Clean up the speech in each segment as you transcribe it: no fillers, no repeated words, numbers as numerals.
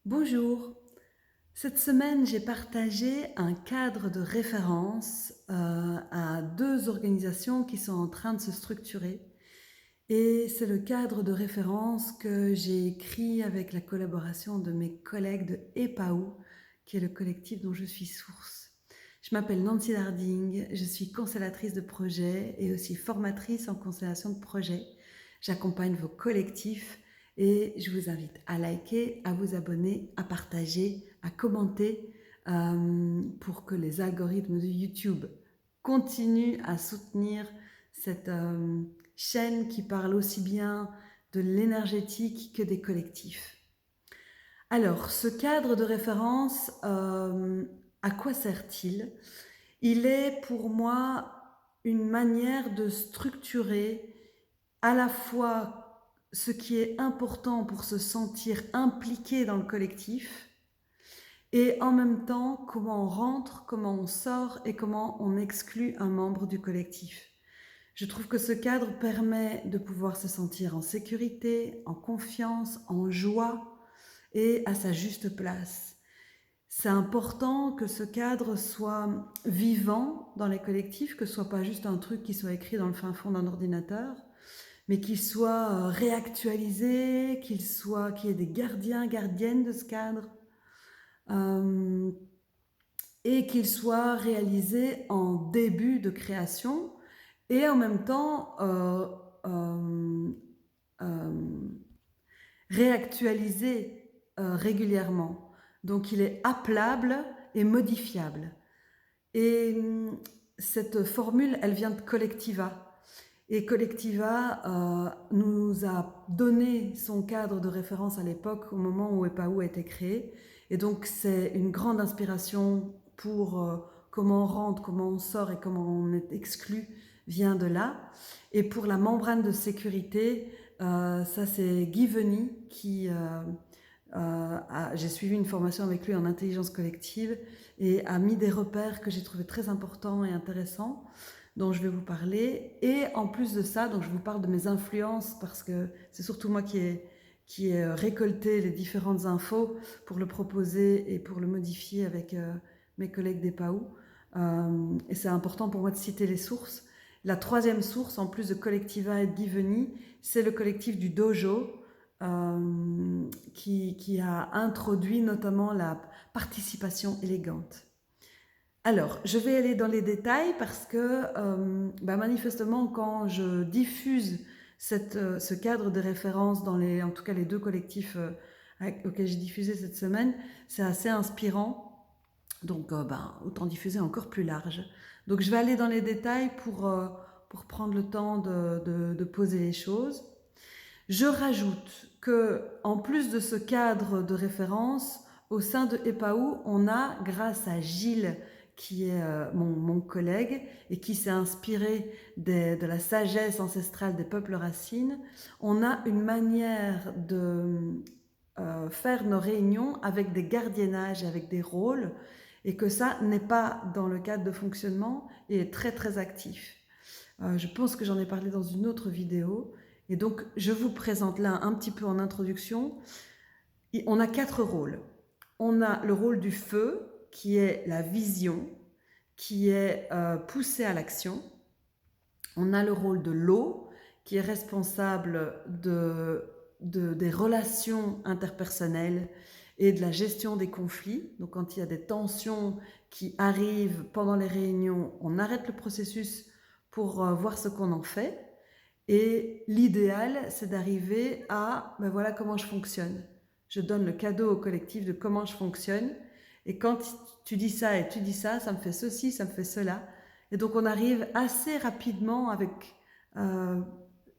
Bonjour. Cette semaine, j'ai partagé un cadre de référence à deux organisations qui sont en train de se structurer. Et c'est le cadre de référence que j'ai écrit avec la collaboration de mes collègues de EPAU, qui est le collectif dont je suis source. Je m'appelle Nancy Darding, je suis constellatrice de projet et aussi formatrice en constellation de projet. J'accompagne vos collectifs et je vous invite à liker, à vous abonner, à partager, à commenter pour que les algorithmes de YouTube continuent à soutenir cette chaîne qui parle aussi bien de l'énergétique que des collectifs. Alors, ce cadre de référence, à quoi sert-il? Il est pour moi une manière de structurer à la fois ce qui est important pour se sentir impliqué dans le collectif et en même temps comment on rentre, comment on sort et comment on exclut un membre du collectif. Je trouve que ce cadre permet de pouvoir se sentir en sécurité, en confiance, en joie et à sa juste place. C'est important que ce cadre soit vivant dans les collectifs, que ce soit pas juste un truc qui soit écrit dans le fin fond d'un ordinateur, mais qu'il soit réactualisé, qu'il y ait des gardiens, gardiennes de ce cadre, et qu'il soit réalisé en début de création et en même temps réactualisé régulièrement. Donc il est appelable et modifiable. Et cette formule, elle vient de Collectiva. Et Collectiva nous a donné son cadre de référence à l'époque, au moment où EPAU a été créé. Et donc c'est une grande inspiration pour comment on rentre, comment on sort et comment on est exclu, vient de là. Et pour la membrane de sécurité, ça c'est Guy Veny qui... j'ai suivi une formation avec lui en intelligence collective et a mis des repères que j'ai trouvés très importants et intéressants, dont je vais vous parler. Et en plus de ça, donc je vous parle de mes influences parce que c'est surtout moi qui ai récolté les différentes infos pour le proposer et pour le modifier avec mes collègues d'EPAU. Et c'est important pour moi de citer les sources. La troisième source, en plus de Collectiva et de Guy Veny, c'est le collectif du Dojo, qui a introduit notamment la participation élégante. Alors, je vais aller dans les détails parce que manifestement, quand je diffuse ce cadre de référence dans en tout cas les deux collectifs auxquels j'ai diffusé cette semaine, c'est assez inspirant. Donc, autant diffuser encore plus large. Donc, je vais aller dans les détails pour prendre le temps de poser les choses. Je rajoute que, en plus de ce cadre de référence, au sein de EPAU, on a, grâce à Gilles, qui est mon collègue et qui s'est inspiré de la sagesse ancestrale des peuples racines, on a une manière de faire nos réunions avec des gardiennages, avec des rôles, et que ça n'est pas dans le cadre de fonctionnement et est très très actif. Je pense que j'en ai parlé dans une autre vidéo. Et donc, je vous présente là un petit peu en introduction. On a 4 rôles. On a le rôle du feu, qui est la vision, qui est poussée à l'action. On a le rôle de l'eau, qui est responsable des relations interpersonnelles et de la gestion des conflits. Donc, quand il y a des tensions qui arrivent pendant les réunions, on arrête le processus pour voir ce qu'on en fait. Et l'idéal, c'est d'arriver à, voilà comment je fonctionne. Je donne le cadeau au collectif de comment je fonctionne. Et quand tu dis ça et tu dis ça, ça me fait ceci, ça me fait cela. Et donc on arrive assez rapidement avec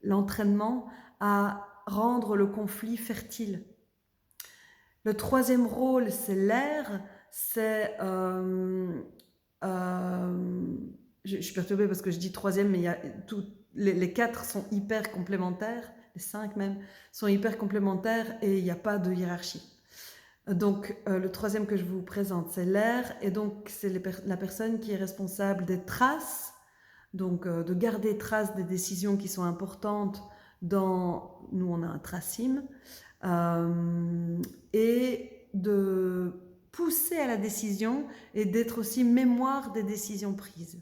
l'entraînement à rendre le conflit fertile. Le troisième rôle, c'est l'air. C'est... je suis perturbée parce que je dis troisième, mais il y a les 4 sont hyper complémentaires, les 5 même, sont hyper complémentaires et il n'y a pas de hiérarchie. Donc, le troisième que je vous présente, c'est l'air, et donc c'est la personne qui est responsable des traces, donc de garder trace des décisions qui sont importantes nous on a un tracim, et pousser à la décision et d'être aussi mémoire des décisions prises.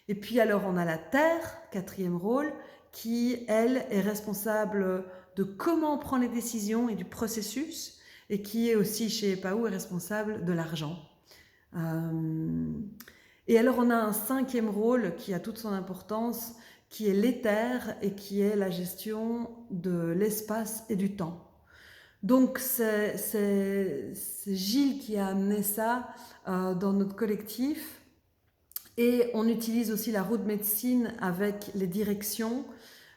Et puis alors on a la Terre, quatrième rôle, qui elle est responsable de comment on prend les décisions et du processus, et qui est aussi chez Epaou est responsable de l'argent. Et alors on a un cinquième rôle qui a toute son importance, qui est l'éther et qui est la gestion de l'espace et du temps. Donc c'est Gilles qui a amené ça dans notre collectif, et on utilise aussi la roue de médecine avec les directions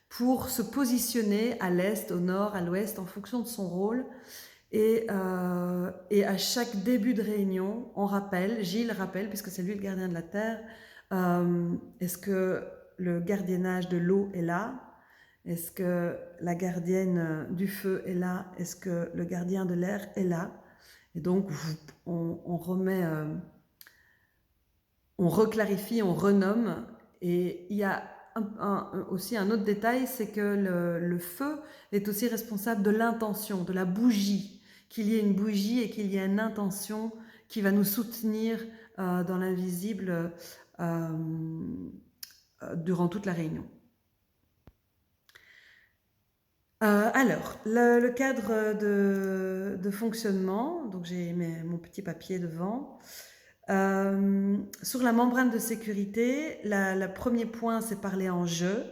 pour se positionner à l'est, au nord, à l'ouest en fonction de son rôle. Et à chaque début de réunion, on rappelle, Gilles rappelle, puisque c'est lui le gardien de la terre, est-ce que le gardiennage de l'eau est là? Est-ce que la gardienne du feu est là? Est-ce que le gardien de l'air est là? Et donc, on remet, on reclarifie, on renomme. Et il y a aussi un autre détail, c'est que le feu est aussi responsable de l'intention, de la bougie. Qu'il y ait une bougie et qu'il y ait une intention qui va nous soutenir dans l'invisible durant toute la réunion. Alors, le cadre de fonctionnement, donc j'ai mon petit papier devant. Sur la membrane de sécurité, le premier point, c'est parler en je,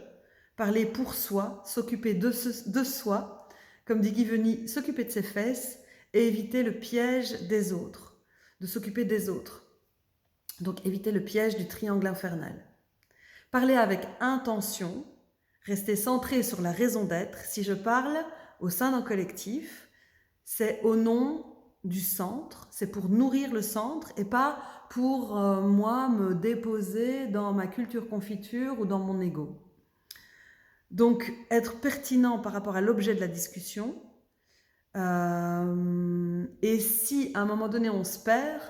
parler pour soi, s'occuper de soi, comme dit Guy Veny, s'occuper de ses fesses et éviter le piège des autres, de s'occuper des autres. Donc éviter le piège du triangle infernal. Parler avec intention, rester centré sur la raison d'être. Si je parle au sein d'un collectif, c'est au nom du centre, c'est pour nourrir le centre et pas pour moi me déposer dans ma culture confiture ou dans mon ego. Donc être pertinent par rapport à l'objet de la discussion, et si à un moment donné on se perd,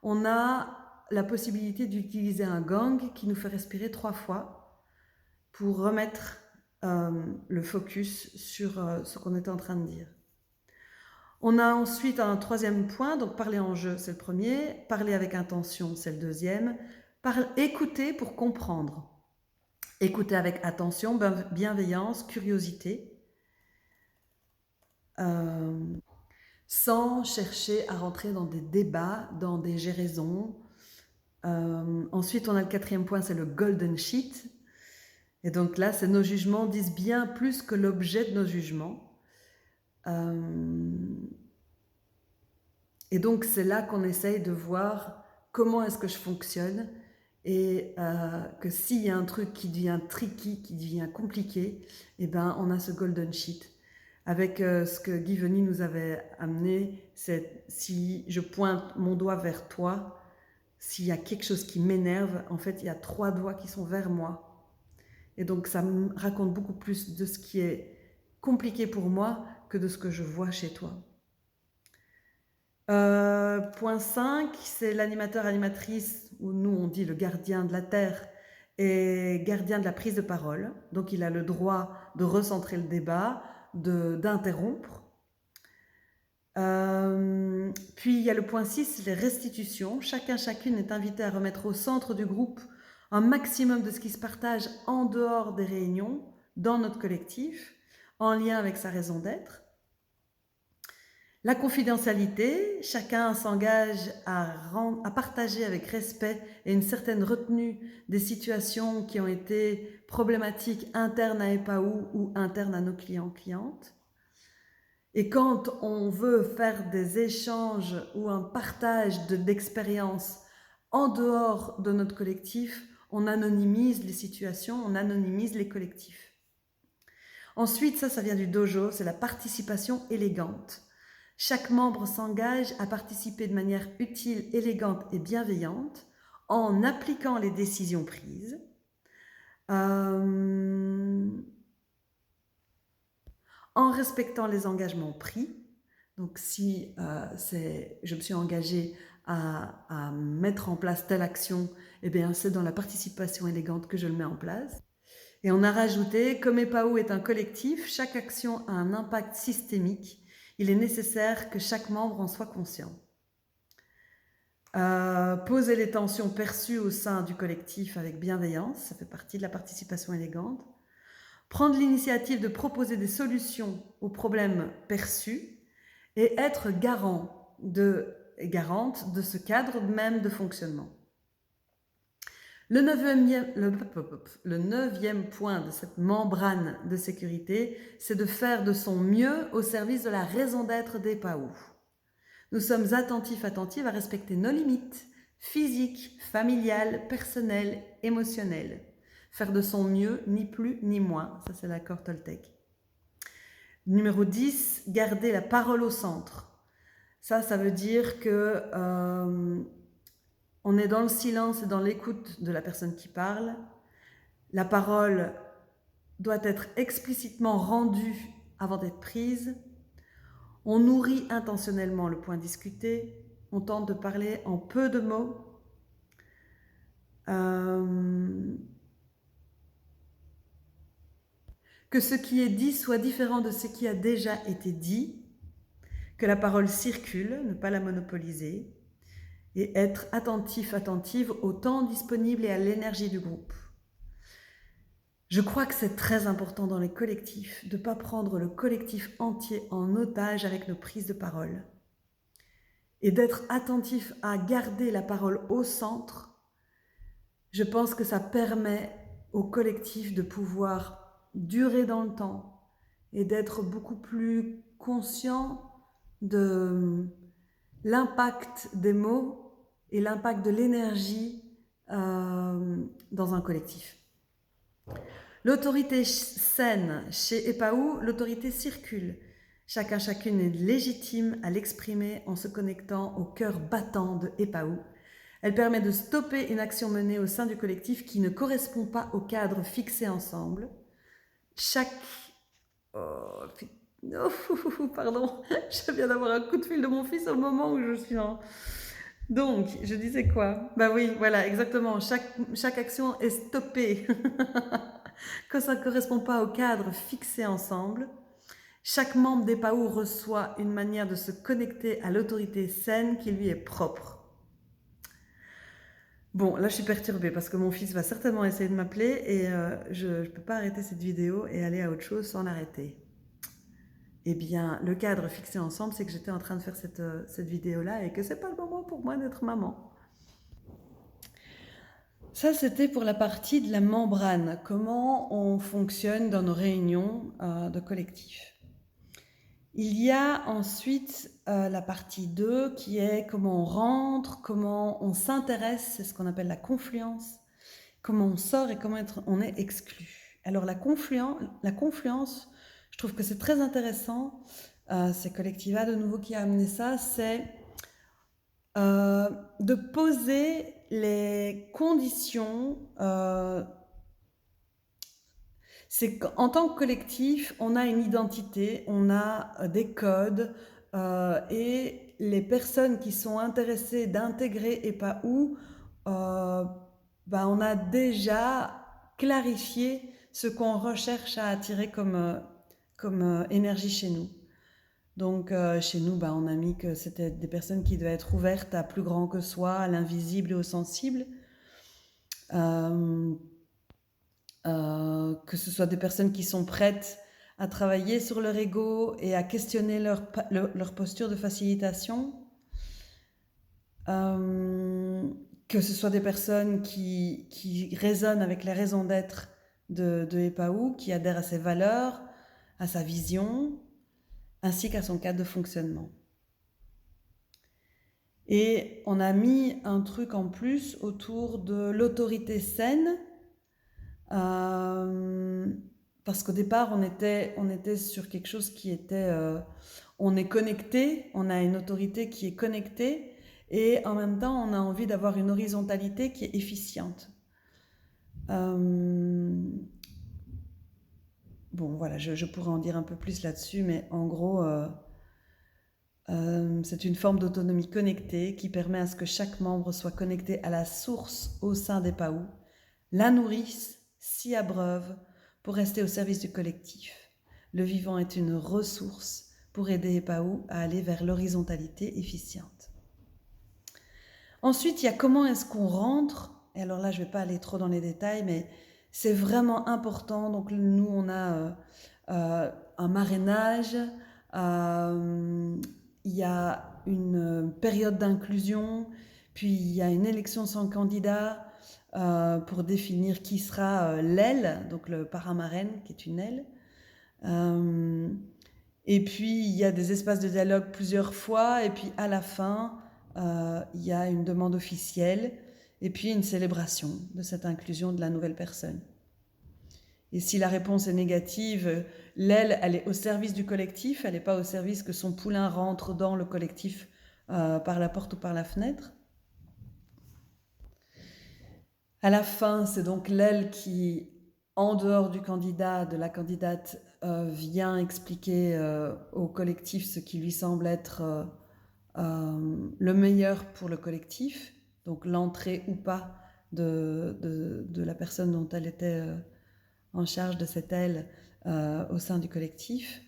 on a la possibilité d'utiliser un gong qui nous fait respirer 3 fois pour remettre le focus sur ce qu'on était en train de dire. On a ensuite un troisième point, donc parler en jeu, c'est le premier, parler avec intention, c'est le deuxième, écouter pour comprendre. Écouter avec attention, bienveillance, curiosité, sans chercher à rentrer dans des débats, dans des j'ai raison. Ensuite, on a le quatrième point, c'est le golden sheet. Et donc là, c'est nos jugements disent bien plus que l'objet de nos jugements. Et donc, c'est là qu'on essaye de voir comment est-ce que je fonctionne et que s'il y a un truc qui devient tricky, qui devient compliqué, eh ben, on a ce golden sheet. Avec ce que Guy Veny nous avait amené, c'est si je pointe mon doigt vers toi, s'il y a quelque chose qui m'énerve, en fait, il y a 3 doigts qui sont vers moi. Et donc, ça me raconte beaucoup plus de ce qui est compliqué pour moi que de ce que je vois chez toi. Point 5, c'est l'animateur-animatrice, où nous on dit le gardien de la terre et gardien de la prise de parole. Donc il a le droit de recentrer le débat, d'interrompre. Puis il y a le point 6, les restitutions. Chacune est invité à remettre au centre du groupe un maximum de ce qui se partage en dehors des réunions, dans notre collectif, en lien avec sa raison d'être. La confidentialité, chacun s'engage à partager avec respect et une certaine retenue des situations qui ont été problématiques internes à Epaou ou internes à nos clients-clientes. Et quand on veut faire des échanges ou un partage d'expériences en dehors de notre collectif, on anonymise les situations, on anonymise les collectifs. Ensuite, ça vient du dojo, c'est la participation élégante. Chaque membre s'engage à participer de manière utile, élégante et bienveillante en appliquant les décisions prises, en respectant les engagements pris. Donc si je me suis engagée à mettre en place telle action, eh bien c'est dans la participation élégante que je le mets en place. Et on a rajouté, comme Epaou est un collectif, chaque action a un impact systémique. Il est nécessaire que chaque membre en soit conscient. Poser les tensions perçues au sein du collectif avec bienveillance, ça fait partie de la participation élégante. Prendre l'initiative de proposer des solutions aux problèmes perçus et être garante de ce cadre même de fonctionnement. Le neuvième point de cette membrane de sécurité, c'est de faire de son mieux au service de la raison d'être d'EPAU. Nous sommes attentives à respecter nos limites physiques, familiales, personnelles, émotionnelles. Faire de son mieux, ni plus ni moins. Ça, c'est l'accord Toltec. Numéro 10, garder la parole au centre. Ça veut dire que on est dans le silence et dans l'écoute de la personne qui parle. La parole doit être explicitement rendue avant d'être prise. On nourrit intentionnellement le point discuté. On tente de parler en peu de mots. Que ce qui est dit soit différent de ce qui a déjà été dit. Que la parole circule, ne pas la monopoliser. Et être attentive au temps disponible et à l'énergie du groupe. Je crois que c'est très important dans les collectifs de ne pas prendre le collectif entier en otage avec nos prises de parole et d'être attentif à garder la parole au centre. Je pense que ça permet au collectif de pouvoir durer dans le temps et d'être beaucoup plus conscient de l'impact des mots et l'impact de l'énergie dans un collectif. L'autorité saine chez EPAU, l'autorité circule. Chacune est légitime à l'exprimer en se connectant au cœur battant de EPAU. Elle permet de stopper une action menée au sein du collectif qui ne correspond pas au cadre fixé ensemble. Pardon, je viens d'avoir un coup de fil de mon fils au moment où je suis en... Donc, je disais quoi? Bah oui, voilà, exactement. Chaque action est stoppée quand ça ne correspond pas au cadre fixé ensemble. Chaque membre d'EPAU reçoit une manière de se connecter à l'autorité saine qui lui est propre. Bon, là je suis perturbée parce que mon fils va certainement essayer de m'appeler et je ne peux pas arrêter cette vidéo et aller à autre chose sans l'arrêter. Eh bien, le cadre fixé ensemble, c'est que j'étais en train de faire cette vidéo-là et que c'est pas le moment pour moi d'être maman. Ça, c'était pour la partie de la membrane, comment on fonctionne dans nos réunions de collectif. Il y a ensuite la partie 2 qui est comment on rentre, comment on s'intéresse, c'est ce qu'on appelle la confluence, comment on sort et comment on est exclu. Alors la confluence, je trouve que c'est très intéressant, c'est Collectiva de nouveau qui a amené ça, c'est de poser les conditions. C'est qu'en tant que collectif, on a une identité, on a des codes et les personnes qui sont intéressées d'intégrer EPAU, on a déjà clarifié ce qu'on recherche à attirer comme énergie chez nous. Donc chez nous, on a mis que c'était des personnes qui devaient être ouvertes à plus grand que soi, à l'invisible et au sensible. Que ce soit des personnes qui sont prêtes à travailler sur leur ego et à questionner leur posture de facilitation. Que ce soit des personnes qui résonnent avec les raisons d'être de EPAU, qui adhèrent à ses valeurs, à sa vision, ainsi qu'à son cadre de fonctionnement. Et on a mis un truc en plus autour de l'autorité saine, parce qu'au départ, on était sur quelque chose qui était... on est connecté, on a une autorité qui est connectée, et en même temps, on a envie d'avoir une horizontalité qui est efficiente. Bon, voilà, je pourrais en dire un peu plus là-dessus, mais en gros, c'est une forme d'autonomie connectée qui permet à ce que chaque membre soit connecté à la source au sein d'EPAU, la nourrisse, s'y abreuve pour rester au service du collectif. Le vivant est une ressource pour aider EPAU à aller vers l'horizontalité efficiente. Ensuite, il y a comment est-ce qu'on rentre. Et alors là, je ne vais pas aller trop dans les détails, mais c'est vraiment important. Donc nous, on a un marrainage, il y a une période d'inclusion, puis il y a une élection sans candidat pour définir qui sera l'aile, donc le parrain-marraine, qui est une aile. Et puis, il y a des espaces de dialogue plusieurs fois, et puis à la fin, il y a une demande officielle, et puis une célébration de cette inclusion de la nouvelle personne. Et si la réponse est négative, l'aile, elle est au service du collectif, elle n'est pas au service que son poulain rentre dans le collectif par la porte ou par la fenêtre. À la fin, c'est donc l'aile qui, en dehors du candidat, de la candidate, vient expliquer au collectif ce qui lui semble être le meilleur pour le collectif, donc l'entrée ou pas de la personne dont elle était en charge de cette aile au sein du collectif.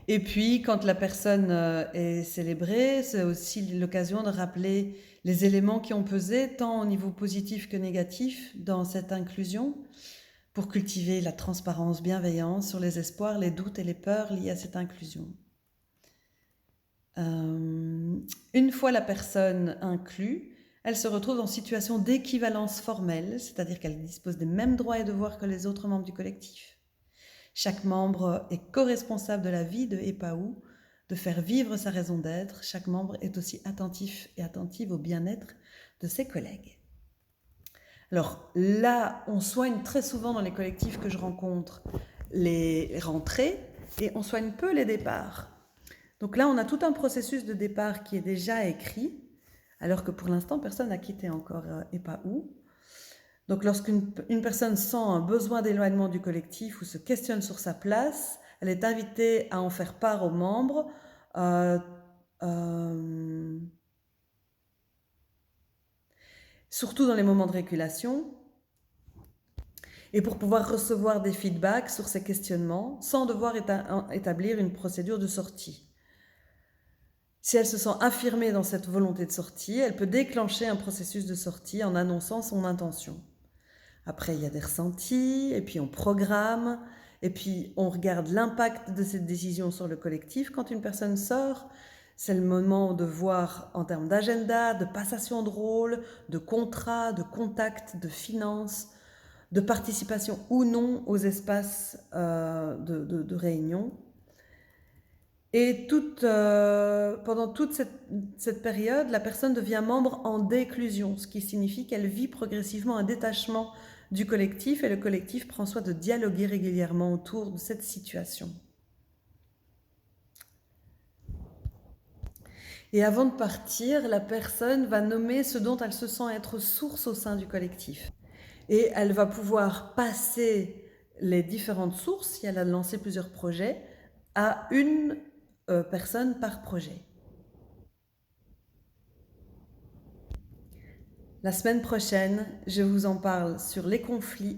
Et puis, quand la personne est célébrée, c'est aussi l'occasion de rappeler les éléments qui ont pesé, tant au niveau positif que négatif, dans cette inclusion, pour cultiver la transparence, bienveillance sur les espoirs, les doutes et les peurs liés à cette inclusion. Une fois la personne inclue, elle se retrouve en situation d'équivalence formelle, c'est-à-dire qu'elle dispose des mêmes droits et devoirs que les autres membres du collectif. Chaque membre est co-responsable de la vie de EPAOU, de faire vivre sa raison d'être. Chaque membre est aussi attentif et attentive au bien-être de ses collègues. Alors là, on soigne très souvent dans les collectifs que je rencontre les rentrées et on soigne peu les départs. Donc là, on a tout un processus de départ qui est déjà écrit, alors que pour l'instant, personne n'a quitté encore EPAOU. Donc lorsqu'une personne sent un besoin d'éloignement du collectif ou se questionne sur sa place, elle est invitée à en faire part aux membres. Surtout dans les moments de régulation, et pour pouvoir recevoir des feedbacks sur ces questionnements sans devoir établir une procédure de sortie. Si elle se sent affirmée dans cette volonté de sortie, elle peut déclencher un processus de sortie en annonçant son intention. Après, il y a des ressentis, et puis on programme, et puis on regarde l'impact de cette décision sur le collectif. Quand une personne sort, c'est le moment de voir en termes d'agenda, de passation de rôle, de contrat, de contact, de finances, de participation ou non aux espaces de réunion. Et pendant toute cette période, la personne devient membre en déclusion, ce qui signifie qu'elle vit progressivement un détachement du collectif et le collectif prend soin de dialoguer régulièrement autour de cette situation. Et avant de partir, la personne va nommer ce dont elle se sent être source au sein du collectif. Et elle va pouvoir passer les différentes sources, si elle a lancé plusieurs projets, à une personne par projet. La semaine prochaine, je vous en parle sur les conflits